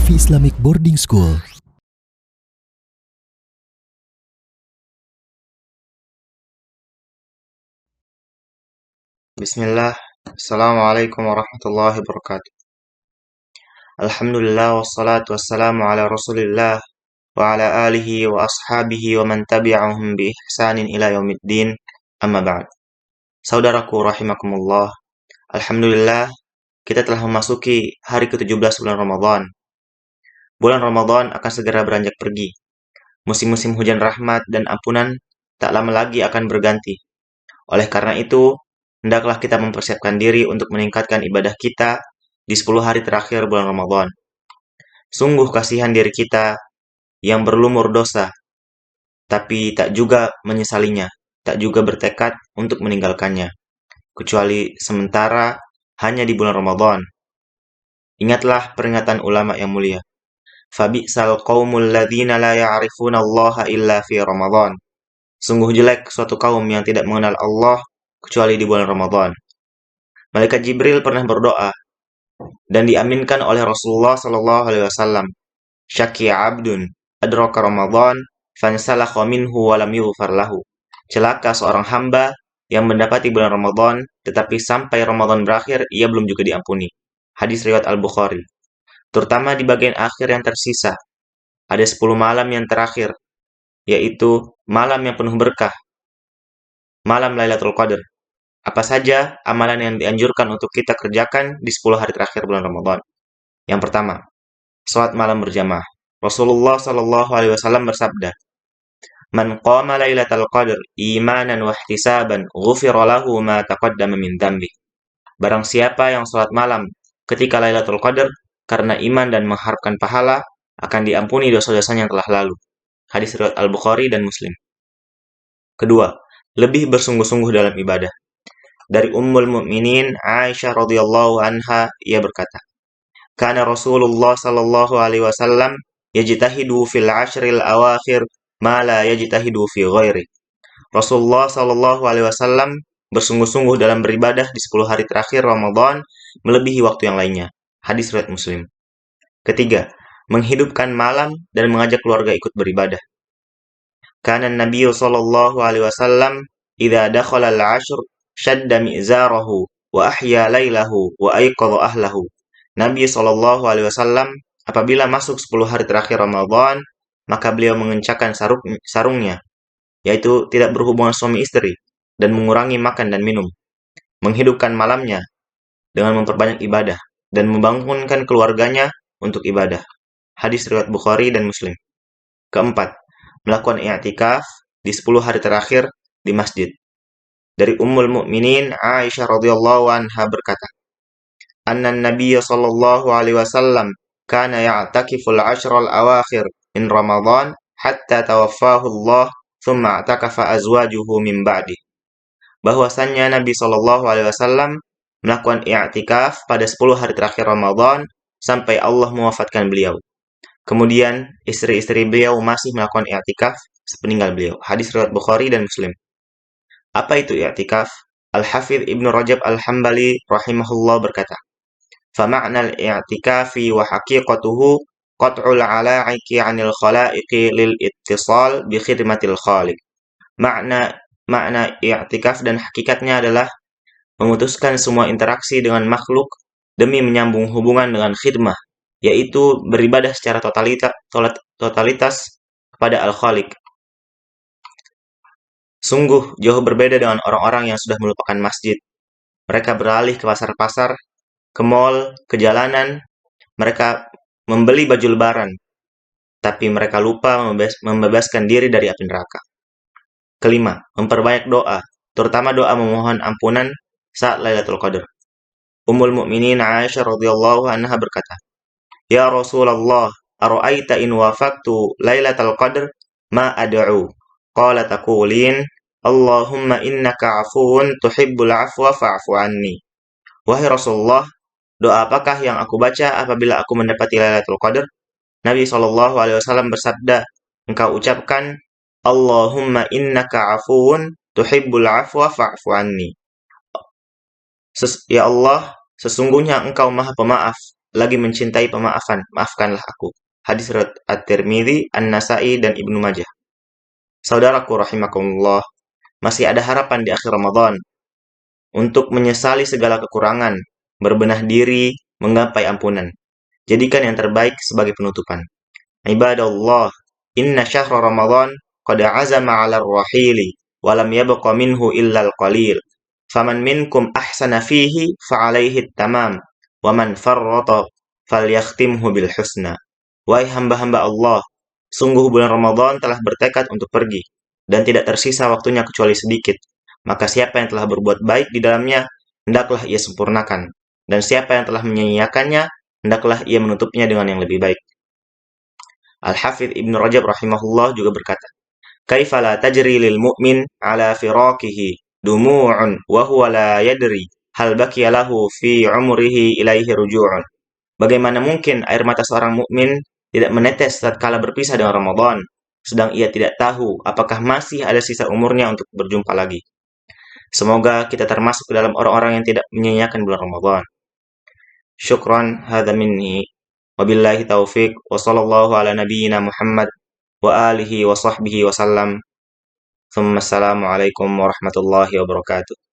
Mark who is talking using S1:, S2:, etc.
S1: Sufi Islamic Boarding School.
S2: Bismillah, Assalamualaikum warahmatullahi wabarakatuh. Alhamdulillah wassalatu wassalamu ala rasulillah wa ala alihi wa ashabihi wa man tabi'ahum bi ihsanin ila yaumiddin, amma ba'd. Saudaraku rahimakumullah, Alhamdulillah kita telah memasuki hari ke-17 bulan Ramadan. Bulan Ramadan akan segera beranjak pergi. Musim-musim hujan rahmat dan ampunan tak lama lagi akan berganti. Oleh karena itu, hendaklah kita mempersiapkan diri untuk meningkatkan ibadah kita di 10 hari terakhir bulan Ramadan. Sungguh kasihan diri kita yang berlumur dosa, tapi tak juga menyesalinya, tak juga bertekad untuk meninggalkannya, kecuali sementara hanya di bulan Ramadan. Ingatlah peringatan ulama yang mulia. Fabi'sal qaumul ladzina la ya'rifuna Allah illa fi Ramadan. Sungguh jelek suatu kaum yang tidak mengenal Allah kecuali di bulan Ramadan. Malaikat Jibril pernah berdoa dan diaminkan oleh Rasulullah Shallallahu Alaihi Wasallam. Syaki abdun adraka Ramadan fansalakha minhu wa lam yughfar lahu. Celaka seorang hamba yang mendapati bulan Ramadan tetapi sampai Ramadan berakhir ia belum juga diampuni. Hadis riwayat Al-Bukhari. Terutama di bagian akhir yang tersisa. Ada 10 malam yang terakhir, yaitu malam yang penuh berkah. Malam Lailatul Qadar. Apa saja amalan yang dianjurkan untuk kita kerjakan di 10 hari terakhir bulan Ramadan? Yang pertama, salat malam berjamaah. Rasulullah Shallallahu Alaihi Wasallam bersabda, "Man qama Lailatul Qadar imanan wa ihtisaban, ghufira lahu ma taqaddama min dhanbi." Barang siapa yang salat malam ketika Lailatul Qadar karena iman dan mengharapkan pahala, akan diampuni dosa-dosanya yang telah lalu. Hadis riwayat Al-Bukhari dan Muslim. Kedua, lebih bersungguh-sungguh dalam ibadah. Dari Ummul Mukminin Aisyah radhiyallahu anha, ia berkata, "Kana Rasulullah sallallahu alaihi wasallam yajtahidu fil ashril awakhir ma la yajtahidu fi ghairi." Rasulullah sallallahu alaihi wasallam bersungguh-sungguh dalam beribadah di 10 hari terakhir Ramadan melebihi waktu yang lainnya. Hadis riwayat Muslim. Ketiga, menghidupkan malam dan mengajak keluarga ikut beribadah. Kana Nabi sallallahu alaihi wasallam idza dakhala al-ashr shadda mi'zarahu wa ahya lailahu wa ayqadha ahlahu. Nabi sallallahu alaihi wasallam apabila masuk 10 hari terakhir Ramadan, maka beliau mengencangkan sarungnya, yaitu tidak berhubungan suami istri, dan mengurangi makan dan minum, menghidupkan malamnya dengan memperbanyak ibadah, dan membangunkan keluarganya untuk ibadah. Hadis riwayat Bukhari dan Muslim. Keempat, melakukan i'tikaf di 10 hari terakhir di masjid. Dari Ummul Mukminin Aisyah radhiyallahu anha berkata, "Anna Nabiy sallallahu alaihi wasallam kana ya'takiful ashral awakhir min Ramadan hatta tawaffahu Allah, thumma i'takafa azwajuhu min ba'di." Bahwasannya Nabi sallallahu alaihi wasallam melakukan i'tikaf pada 10 hari terakhir Ramadan sampai Allah mewafatkan beliau. Kemudian istri-istri beliau masih melakukan i'tikaf sepeninggal beliau. Hadis riwayat Bukhari dan Muslim. Apa itu i'tikaf? Al-Hafidz Ibnu Rajab Al-Hambali rahimahullah berkata, "Fama'nal i'tikafi wa haqiqatuhu qat'ul 'ala'iqi 'anil khalaiqi lil ittisal bi khidmatil khaliq." Makna i'tikaf dan hakikatnya adalah memutuskan semua interaksi dengan makhluk demi menyambung hubungan dengan khidmah, yaitu beribadah secara totalitas kepada Al-Khaliq. Sungguh jauh berbeda dengan orang-orang yang sudah melupakan masjid. Mereka beralih ke pasar-pasar, ke mal, ke jalanan. Mereka membeli baju lebaran, tapi mereka lupa membebaskan diri dari api neraka. Kelima, memperbanyak doa, terutama doa memohon ampunan saat Lailatul Qadar. Ummul Mukminin Aisyah radhiyallahu anha berkata, "Ya Rasulullah, ara'aita in wafaqtu Lailatul Qadar ma ad'u?" Qala taqulin, "Allahumma innaka 'afuwun tuhibbul 'afwa fa'fu 'anni." Wahai Rasulullah, doa apakah yang aku baca apabila aku mendapati Lailatul Qadar? Nabi sallallahu alaihi wasallam bersabda, engkau ucapkan, "Allahumma innaka 'afuwun tuhibbul 'afwa fa'fu 'anni." Ya Allah, sesungguhnya engkau maha pemaaf lagi mencintai pemaafan, maafkanlah aku. Hadis riwayat At-Tirmidzi, An-Nasa'i, dan Ibnu Majah. Saudaraku rahimakumullah, masih ada harapan di akhir Ramadan untuk menyesali segala kekurangan, berbenah diri, menggapai ampunan. Jadikan yang terbaik sebagai penutupan. Ibadallah, inna syahra Ramadan qad azama 'ala ar-rahili wa lam yabqa minhu illa al-qalil. Faman minkum ahsana fihi fa'alaihi at-tamam wa man farrata falyakhtimhu bil husna. Wahai hamba-hamba Allah, sungguh bulan Ramadan telah bertekad untuk pergi dan tidak tersisa waktunya kecuali sedikit. Maka siapa yang telah berbuat baik di dalamnya, hendaklah ia sempurnakan. Dan siapa yang telah menyia-nyiakannya, hendaklah ia menutupnya dengan yang lebih baik. Al-Hafidh Ibnu Rajab rahimahullah juga berkata, "Kaifa la tajri lil mu'min ala firaqihi dumu'un wa huwa la yadri hal baqiya lahu fi umrihi ilaihi ruju'un." Bagaimana mungkin air mata seorang mukmin tidak menetes tatkala berpisah dengan Ramadan, sedang ia tidak tahu apakah masih ada sisa umurnya untuk berjumpa lagi. Semoga kita termasuk dalam orang-orang yang tidak menyia-nyiakan bulan Ramadan. Syukran, hadza minni. Wabillahi taufik wa sallallahu ala nabiyyina Muhammad wa alihi wa sahbihi wa sallam. Assalamualaikum warahmatullahi wabarakatuh.